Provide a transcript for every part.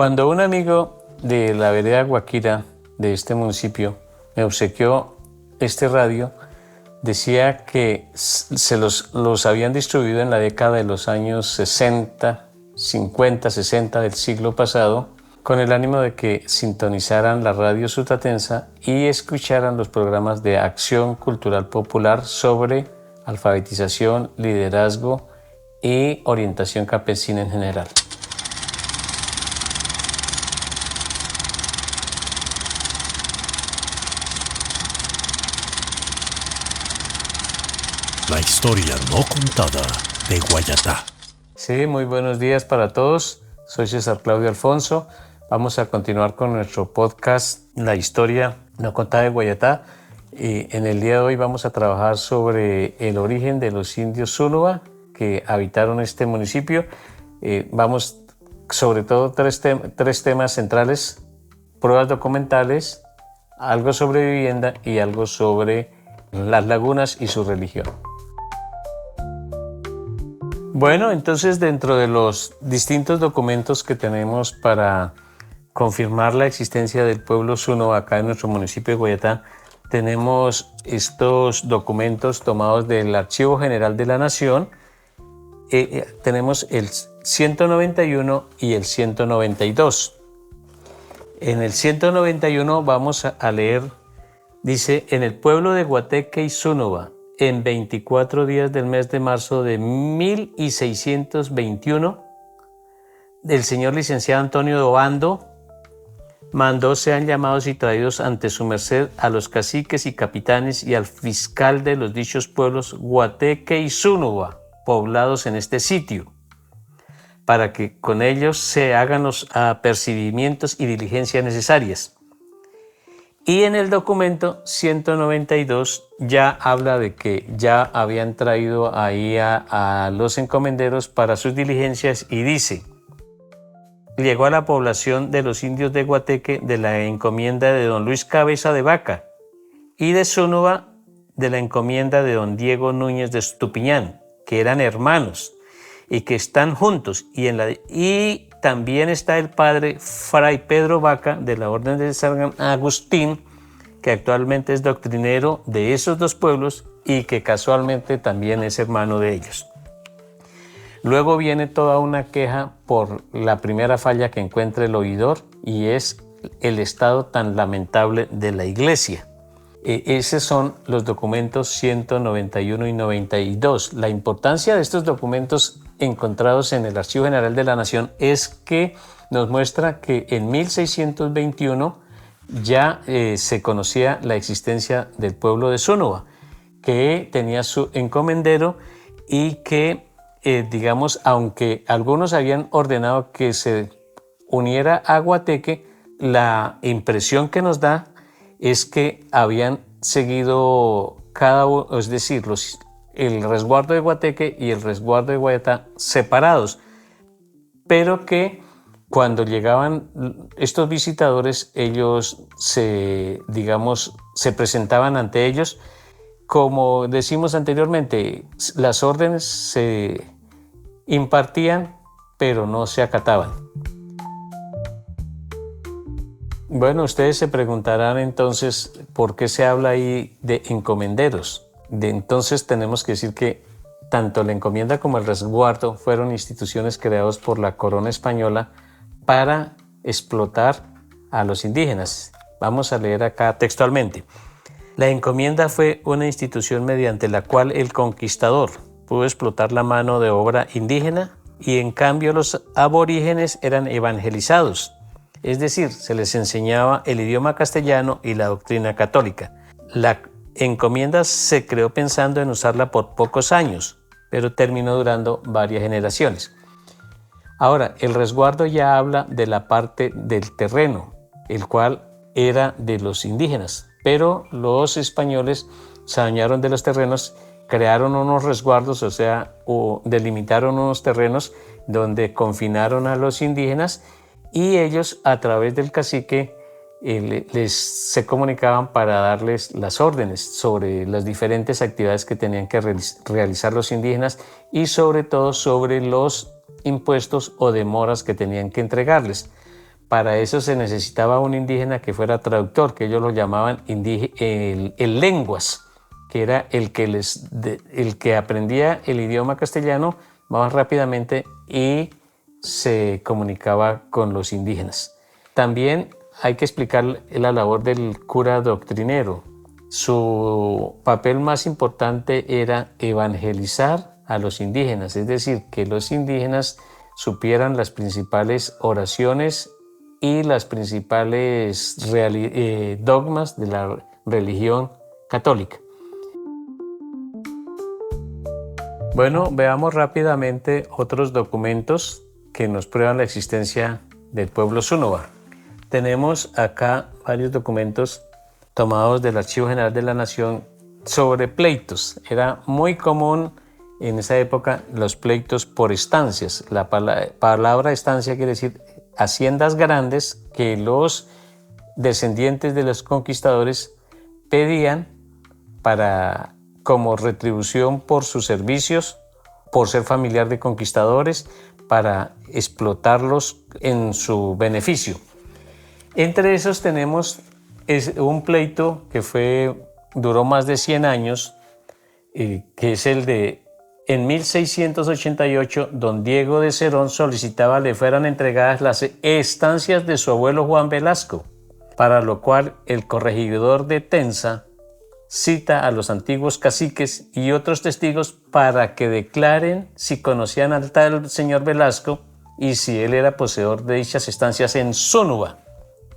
Cuando un amigo de la vereda Guaquira, de este municipio, me obsequió este radio, decía que se los habían distribuido en la década de los años 60, 50, 60 del siglo pasado, con el ánimo de que sintonizaran la radio sutatensa y escucharan los programas de acción cultural popular sobre alfabetización, liderazgo y orientación campesina en general. La historia no contada de Guayatá. Sí, muy buenos días para todos. Soy César Claudio Alfonso. Vamos a continuar con nuestro podcast La historia no contada de Guayatá. En el día de hoy vamos a trabajar sobre el origen de los indios Zuluba que habitaron este municipio. Vamos sobre todo tres temas centrales: pruebas documentales, algo sobre vivienda y algo sobre las lagunas y su religión. Bueno, entonces dentro de los distintos documentos que tenemos para confirmar la existencia del pueblo Zuluba acá en nuestro municipio de Guayatá, tenemos estos documentos tomados del Archivo General de la Nación. Tenemos el 191 y el 192. En el 191 vamos a leer, dice: en el pueblo de Guateque y Zuluba, en 24 días del mes de marzo de 1621, el señor licenciado Antonio Dobando mandó sean llamados y traídos ante su merced a los caciques y capitanes y al fiscal de los dichos pueblos Guateque y Zuluba, poblados en este sitio, para que con ellos se hagan los apercibimientos y diligencias necesarias. Y en el documento 192 ya habla de que ya habían traído ahí a los encomenderos para sus diligencias y dice: llegó a la población de los indios de Guateque de la encomienda de don Luis Cabeza de Vaca y de Zuluba de la encomienda de don Diego Núñez de Estupiñán, que eran hermanos y que están juntos, y también está el padre Fray Pedro Vaca de la Orden de San Agustín, que actualmente es doctrinero de esos dos pueblos y que casualmente también es hermano de ellos. Luego viene toda una queja por la primera falla que encuentra el oidor, y es el estado tan lamentable de la iglesia. Esos son los documentos 191 y 92. La importancia de estos documentos encontrados en el Archivo General de la Nación es que nos muestra que en 1621 ya se conocía la existencia del pueblo de Zuluba, que tenía su encomendero y que, digamos, aunque algunos habían ordenado que se uniera a Guateque, la impresión que nos da es que habían seguido cada uno, es decir, el resguardo de Guateque y el resguardo de Guayatá separados, pero que cuando llegaban estos visitadores, ellos se presentaban ante ellos. Como decimos anteriormente, las órdenes se impartían, pero no se acataban. Bueno, ustedes se preguntarán entonces por qué se habla ahí de encomenderos. Entonces tenemos que decir que tanto la encomienda como el resguardo fueron instituciones creadas por la corona española para explotar a los indígenas. Vamos a leer acá textualmente. La encomienda fue una institución mediante la cual el conquistador pudo explotar la mano de obra indígena y en cambio los aborígenes eran evangelizados. Es decir, se les enseñaba el idioma castellano y la doctrina católica. La encomienda se creó pensando en usarla por pocos años, pero terminó durando varias generaciones. Ahora, el resguardo ya habla de la parte del terreno, el cual era de los indígenas, pero los españoles se adueñaron de los terrenos, crearon unos resguardos, o delimitaron unos terrenos donde confinaron a los indígenas, y ellos a través del cacique se comunicaban para darles las órdenes sobre las diferentes actividades que tenían que realizar los indígenas y sobre todo sobre los impuestos o demoras que tenían que entregarles. Para eso se necesitaba un indígena que fuera traductor, que ellos lo llamaban el lenguas, que era el que aprendía el idioma castellano más rápidamente y se comunicaba con los indígenas. También hay que explicar la labor del cura doctrinero. Su papel más importante era evangelizar a los indígenas, es decir, que los indígenas supieran las principales oraciones y las principales dogmas de la religión católica. Bueno, veamos rápidamente otros documentos que nos prueban la existencia del pueblo Zúñiga. Tenemos acá varios documentos tomados del Archivo General de la Nación sobre pleitos. Era muy común en esa época los pleitos por estancias. La palabra estancia quiere decir haciendas grandes que los descendientes de los conquistadores pedían como retribución por sus servicios, por ser familiar de conquistadores, para explotarlos en su beneficio. Entre esos tenemos un pleito que duró más de 100 años, que es el de en 1688, don Diego de Cerón solicitaba le fueran entregadas las estancias de su abuelo Juan Velasco, para lo cual el corregidor de Tenza cita a los antiguos caciques y otros testigos para que declaren si conocían al tal señor Velasco y si él era poseedor de dichas estancias en Zúñiga.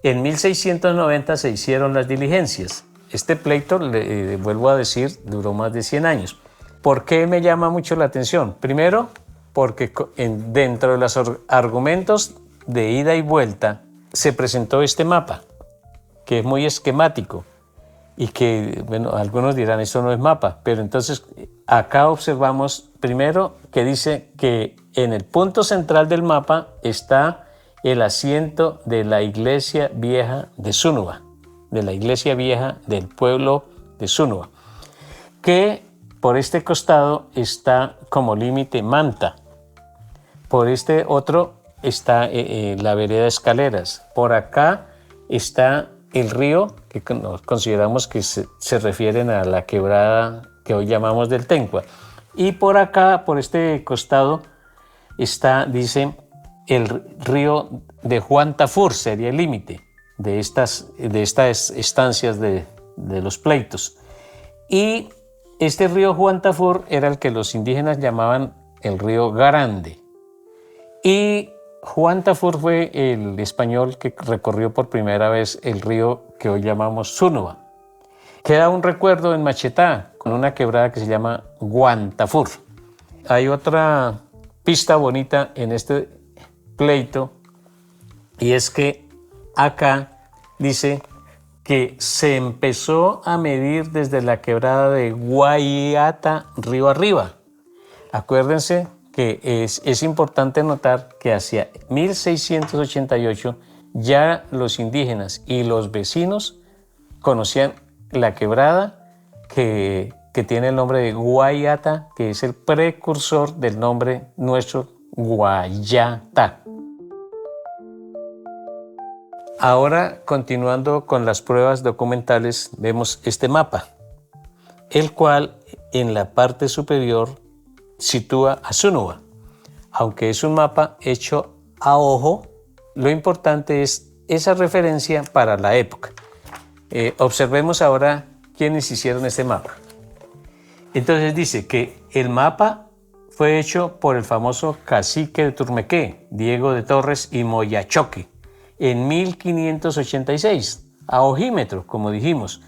En 1690 se hicieron las diligencias. Este pleito, vuelvo a decir, duró más de 100 años. ¿Por qué me llama mucho la atención? Primero, porque dentro de los argumentos de ida y vuelta se presentó este mapa, que es muy esquemático y que, bueno, algunos dirán, esto no es mapa, pero entonces acá observamos primero que dice que en el punto central del mapa está el asiento de la iglesia vieja de Zúñiga, de la iglesia vieja del pueblo de Zúñiga, que por este costado está como límite Manta, por este otro está la vereda Escaleras, por acá está el río, que consideramos que se refieren a la quebrada que hoy llamamos del Tencua, y por acá, por este costado, está, dice, el río de Juan Tafur, sería el límite de estas estancias de los pleitos. Y este río Juan Tafur era el que los indígenas llamaban el río Grande. Y Juan Tafur fue el español que recorrió por primera vez el río que hoy llamamos Zúñiga. Queda un recuerdo en Machetá, con una quebrada que se llama Guantafur. Hay otra pista bonita en este pleito, y es que acá dice que se empezó a medir desde la quebrada de Guayata río arriba. Acuérdense que es importante notar que hacia 1688 ya los indígenas y los vecinos conocían la quebrada que tiene el nombre de Guayata, que es el precursor del nombre nuestro Guayata. Ahora, continuando con las pruebas documentales, vemos este mapa, el cual en la parte superior sitúa a Zúñiga. Aunque es un mapa hecho a ojo, lo importante es esa referencia para la época. Observemos ahora quiénes hicieron este mapa. Entonces dice que el mapa fue hecho por el famoso cacique de Turmequé, Diego de Torres y Moyachoque, en 1586, a ojímetro, como dijimos.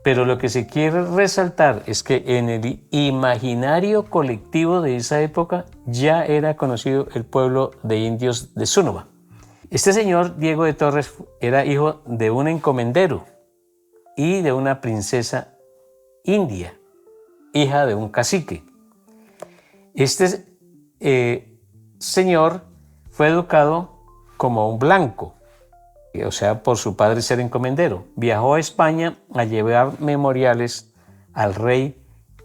Pero lo que se quiere resaltar es que en el imaginario colectivo de esa época ya era conocido el pueblo de indios de Zúñiga. Este señor, Diego de Torres, era hijo de un encomendero y de una princesa india, hija de un cacique. Este señor fue educado como un blanco, o sea, por su padre ser encomendero. Viajó a España a llevar memoriales al rey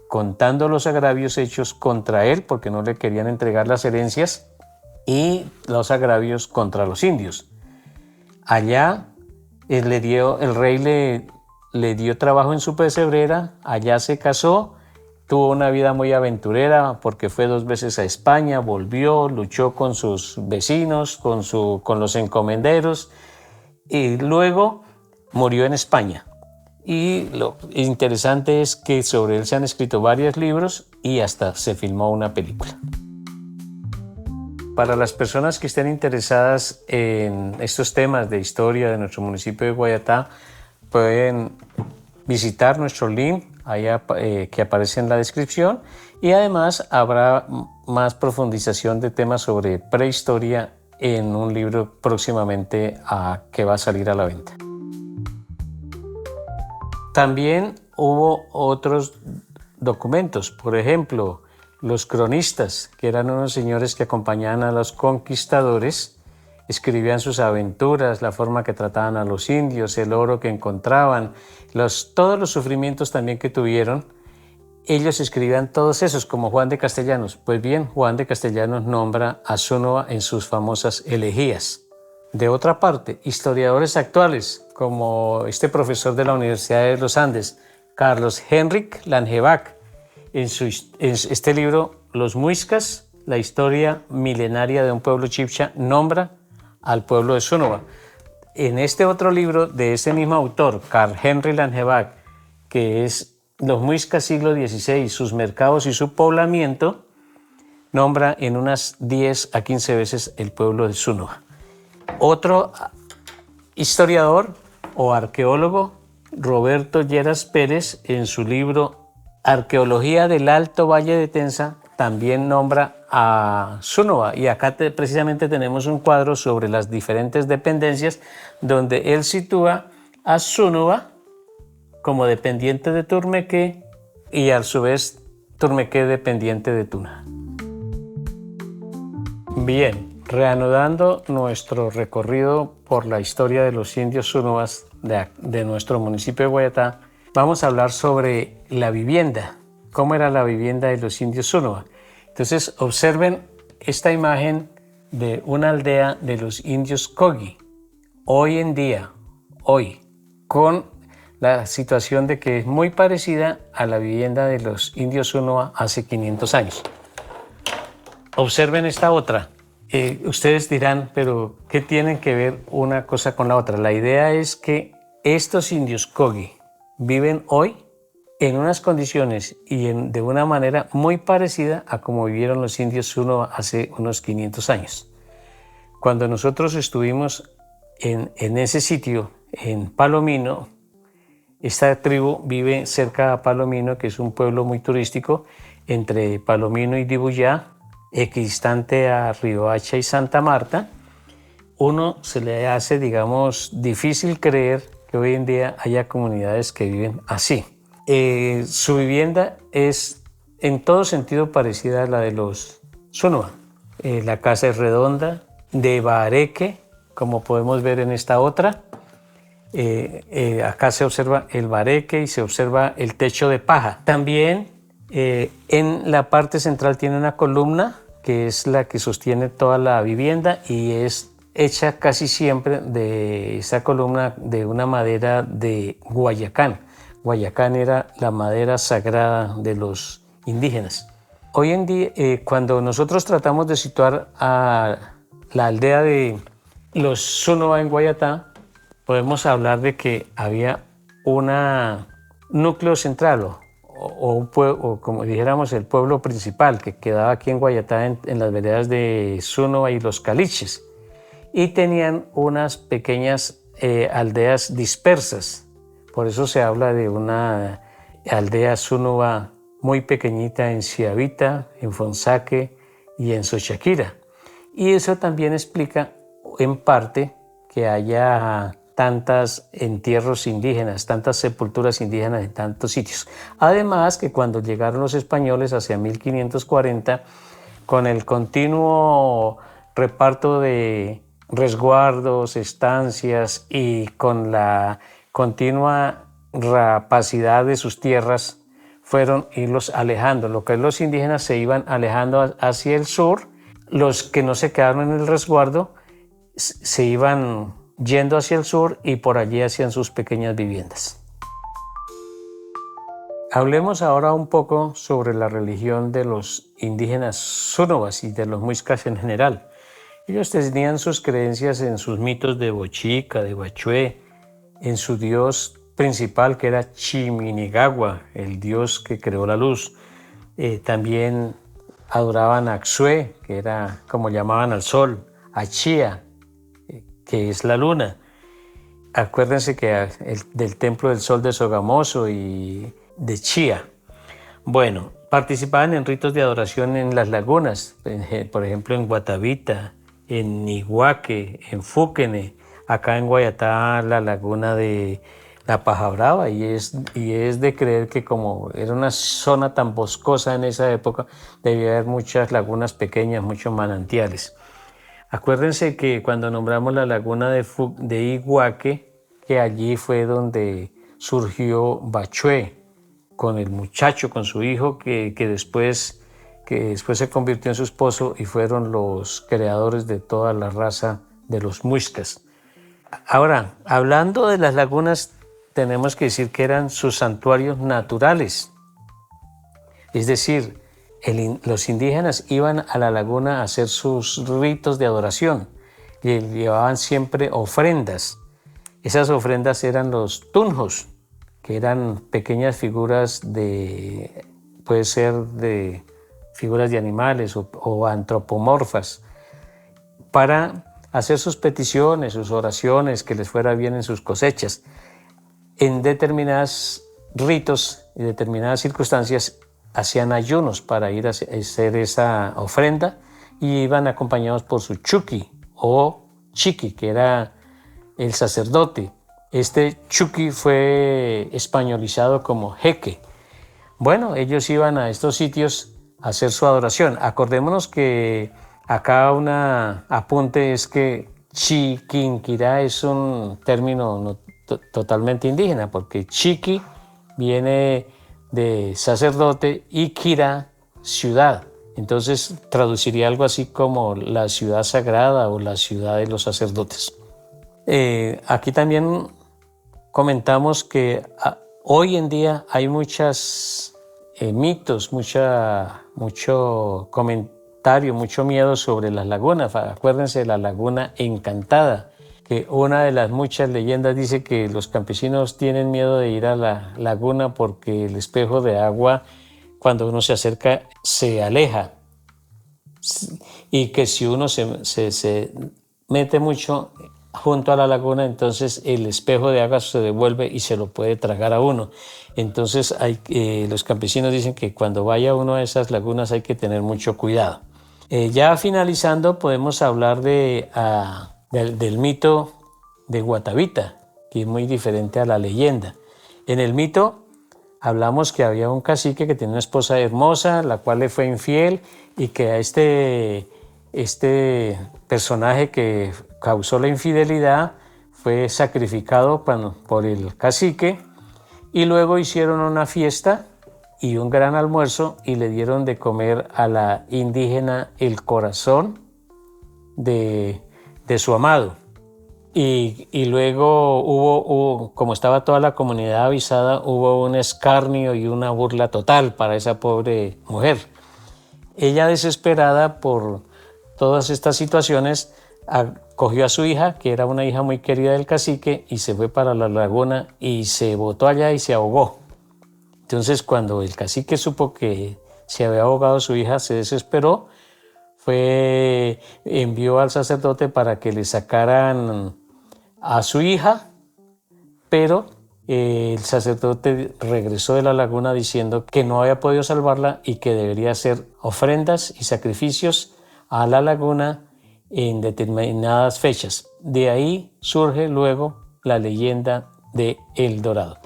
contando los agravios hechos contra él porque no le querían entregar las herencias y los agravios contra los indios. Allá el rey le dio trabajo en su pesebrera, allá se casó, tuvo una vida muy aventurera porque fue 2 veces a España, volvió, luchó con sus vecinos, con los encomenderos y luego murió en España. Y lo interesante es que sobre él se han escrito varios libros y hasta se filmó una película. Para las personas que estén interesadas en estos temas de historia de nuestro municipio de Guayatá, pueden visitar nuestro link que aparece en la descripción, y además habrá más profundización de temas sobre prehistoria en un libro próximamente que va a salir a la venta. También hubo otros documentos, por ejemplo, los cronistas, que eran unos señores que acompañaban a los conquistadores, escribían sus aventuras, la forma que trataban a los indios, el oro que encontraban, todos los sufrimientos también que tuvieron. Ellos escribían todos esos, como Juan de Castellanos. Pues bien, Juan de Castellanos nombra a Zúñiga en sus famosas elegías. De otra parte, historiadores actuales, como este profesor de la Universidad de los Andes, Carlos Henrik Langevac, en este libro, Los Muiscas, la historia milenaria de un pueblo chibcha, nombra al pueblo de Zúñiga. En este otro libro de ese mismo autor, Carl Henry Langevac, que es Los Muiscas siglo XVI, sus mercados y su poblamiento, nombra en unas 10 a 15 veces el pueblo de Zúñiga. Otro historiador o arqueólogo, Roberto Lleras Pérez, en su libro Arqueología del Alto Valle de Tenza, también nombra a Zúñiga, y acá precisamente tenemos un cuadro sobre las diferentes dependencias donde él sitúa a Zúñiga como dependiente de Turmequé y a su vez Turmequé dependiente de Tuna. Bien, reanudando nuestro recorrido por la historia de los indios zúñigas de nuestro municipio de Guayatá, vamos a hablar sobre la vivienda, cómo era la vivienda de los indios zúñiga. Entonces, observen esta imagen de una aldea de los indios Kogi, hoy en día, con la situación de que es muy parecida a la vivienda de los indios zúñiga hace 500 años. Observen esta otra. Ustedes dirán, pero ¿qué tienen que ver una cosa con la otra? La idea es que estos indios Kogi viven hoy en unas condiciones y de una manera muy parecida a como vivieron los indios zúñiga hace unos 500 años. Cuando nosotros estuvimos en ese sitio, en Palomino, esta tribu vive cerca de Palomino, que es un pueblo muy turístico, entre Palomino y Dibuyá, equidistante a Riohacha y Santa Marta. Uno se le hace, digamos, difícil creer que hoy en día haya comunidades que viven así. Su vivienda es en todo sentido parecida a la de los zúñiga. La casa es redonda, de bareque, como podemos ver en esta otra. Acá se observa el bareque y se observa el techo de paja. También en la parte central tiene una columna que es la que sostiene toda la vivienda y es hecha casi siempre de esa columna de una madera de Guayacán. Guayacán era la madera sagrada de los indígenas. Hoy en día, cuando nosotros tratamos de situar a la aldea de los zúñiga en Guayatá, podemos hablar de que había un núcleo central o como dijéramos el pueblo principal que quedaba aquí en Guayatá en las veredas de Zúñiga y Los Caliches, y tenían unas pequeñas aldeas dispersas. Por eso se habla de una aldea zúñiga muy pequeñita en Ciavita, en Fonsaque y en Xochaquira. Y eso también explica en parte que haya tantos entierros indígenas, tantas sepulturas indígenas en tantos sitios. Además que cuando llegaron los españoles hacia 1540, con el continuo reparto de resguardos, estancias y con la continua rapacidad de sus tierras, fueron irlos alejando. Lo que los indígenas se iban alejando hacia el sur, los que no se quedaron en el resguardo se iban yendo hacia el sur y por allí hacían sus pequeñas viviendas. Hablemos ahora un poco sobre la religión de los indígenas zúñigas y de los muiscas en general. Ellos tenían sus creencias en sus mitos de Bochica, de Bachué, en su dios principal que era Chiminigagua, el dios que creó la luz. También adoraban a Xue, que era como llamaban al sol, a Chía, que es la luna. Acuérdense que del templo del sol de Sogamoso y de Chía. Bueno, participaban en ritos de adoración en las lagunas, por ejemplo en Guatavita, en Iguaque, en Fúquene, acá en Guayatá la laguna de la Paja Brava, y es de creer que como era una zona tan boscosa en esa época, debía haber muchas lagunas pequeñas, muchos manantiales. Acuérdense que cuando nombramos la laguna de Iguaque, que allí fue donde surgió Bachué, con el muchacho, con su hijo, que después se convirtió en su esposo y fueron los creadores de toda la raza de los muiscas. Ahora, hablando de las lagunas, tenemos que decir que eran sus santuarios naturales. Es decir, los indígenas iban a la laguna a hacer sus ritos de adoración y llevaban siempre ofrendas. Esas ofrendas eran los tunjos, que eran pequeñas figuras puede ser de figuras de animales o antropomorfas, para hacer sus peticiones, sus oraciones, que les fuera bien en sus cosechas. En determinados ritos y determinadas circunstancias hacían ayunos para ir a hacer esa ofrenda y iban acompañados por su chuki o chiqui, que era el sacerdote. Este chuki fue españolizado como jeque. Bueno, ellos iban a estos sitios a hacer su adoración. Acordémonos que acá un apunte es que Chiquinquirá es un término totalmente indígena, porque chiqui viene de sacerdote y quirá, ciudad. Entonces traduciría algo así como la ciudad sagrada o la ciudad de los sacerdotes. Aquí también comentamos que hoy en día hay muchos mitos, mucho comentario, mucho miedo sobre las lagunas. Acuérdense de la laguna encantada, que una de las muchas leyendas dice que los campesinos tienen miedo de ir a la laguna porque el espejo de agua, cuando uno se acerca, se aleja, y que si uno se mete mucho junto a la laguna, entonces el espejo de agua se devuelve y se lo puede tragar a uno. Entonces los campesinos dicen que cuando vaya uno a esas lagunas hay que tener mucho cuidado. Ya finalizando, podemos hablar del mito de Guatavita, que es muy diferente a la leyenda. En el mito hablamos que había un cacique que tenía una esposa hermosa, la cual le fue infiel, y que a este personaje que causó la infidelidad fue sacrificado por el cacique, y luego hicieron una fiesta y un gran almuerzo y le dieron de comer a la indígena el corazón de su amado. Y luego hubo, como estaba toda la comunidad avisada, hubo un escarnio y una burla total para esa pobre mujer. Ella, desesperada por todas estas situaciones, cogió a su hija, que era una hija muy querida del cacique, y se fue para la laguna y se botó allá y se ahogó. Entonces, cuando el cacique supo que se había ahogado su hija, se desesperó, envió al sacerdote para que le sacaran a su hija, pero el sacerdote regresó de la laguna diciendo que no había podido salvarla y que debería hacer ofrendas y sacrificios a la laguna en determinadas fechas. De ahí surge luego la leyenda de El Dorado.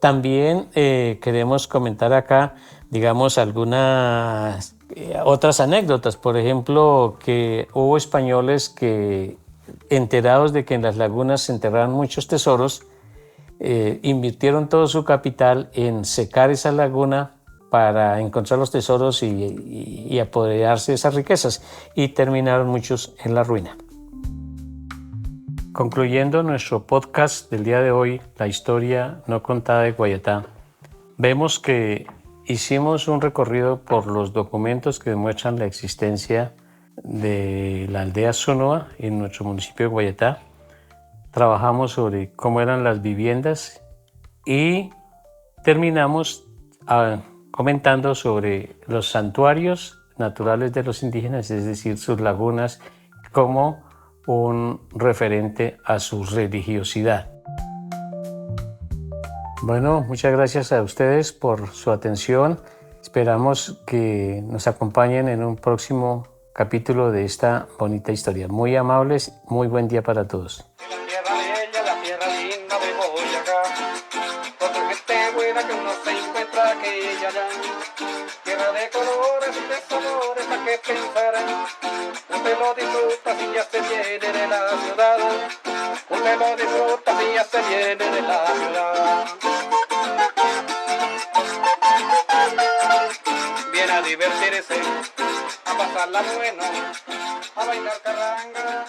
También queremos comentar acá, digamos, algunas otras anécdotas. Por ejemplo, que hubo españoles que, enterados de que en las lagunas se enterraban muchos tesoros, invirtieron todo su capital en secar esa laguna para encontrar los tesoros y apoderarse de esas riquezas, y terminaron muchos en la ruina. Concluyendo nuestro podcast del día de hoy, la historia no contada de Guayatá, vemos que hicimos un recorrido por los documentos que demuestran la existencia de la aldea Sonoa en nuestro municipio de Guayatá. Trabajamos sobre cómo eran las viviendas y terminamos comentando sobre los santuarios naturales de los indígenas, es decir, sus lagunas, como un referente a su religiosidad. Bueno, muchas gracias a ustedes por su atención. Esperamos que nos acompañen en un próximo capítulo de esta bonita historia. Muy amables, muy buen día para todos. La tierra bella, la tierra linda de Boyacá, otra gente buena que uno se encuentra aquella allá. Tierra de colores y de sabores, ¿a qué pensarán? Usted lo disfruta si ya se viene de la ciudad. Usted lo disfruta si ya se viene de la ciudad. Viene a divertirse, a pasarla bueno, a bailar carranga.